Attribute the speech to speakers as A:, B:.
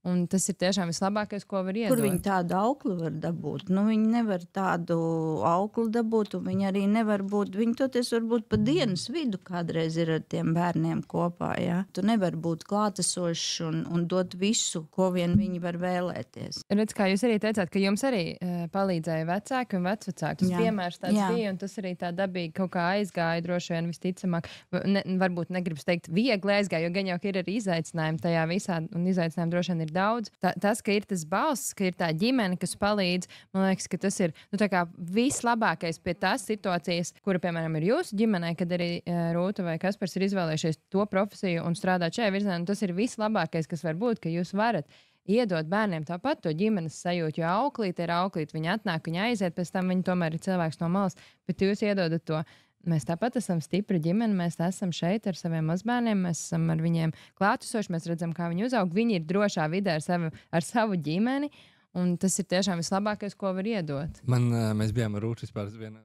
A: Un tas ir tiešām vislabākais, ko var iedot.
B: Kur viņi tādu auklu var dabūt? Nu, viņi nevar tādu auklu dabūt, un viņi arī nevar būt. Viņi toties varbūt pa dienas vidu kādreiz ir ar tiem bērniem kopā. Ja? Tu nevari būt klātesošs un dot visu, ko vien viņi var vēlēties.
A: Redz, kā jūs arī teicāt, ka jums arī palīdzēja vecāki un vecvecāki. Tas piemērs tāds bija, un tas arī tā dabīgi kaut kā aizgāja, droši vien visticamāk. Varbūt negribas teikt viegli aizgāja, jo gan jau ir arī izaicinājumi tajā visā, un izaicinājumi droši vien ir daudz. Tas, ka ir tas balss, ka ir tā ģimene, kas palīdz, man liekas, ka tas ir vislabākais pie tās situācijas, kura, piemēram, ir jūsu ģimenē, kad arī Rūta vai Kaspars ir izvēlējušies to profesiju un strādāt šajā virzienā. Tas ir vislabākais, kas var būt, ka jūs varat iedot bērniem tāpat to ģimenes sajūtu, jo auklīte ir auklīte, viņa atnāk, viņa aiziet, pēc tam viņa tomēr ir cilvēks no malas, bet jūs iedodat to. Mēs tāpat esam stipra ģimene, mēs esam šeit ar saviem mazbērniem, mēs esam ar viņiem klātesoši, mēs redzam, kā viņi uzaug. Viņi ir drošā vidē ar savu ģimeni, un tas ir tiešām vislabākais, ko var iedot.
C: Mēs bijām ar Rūtu vispār vienā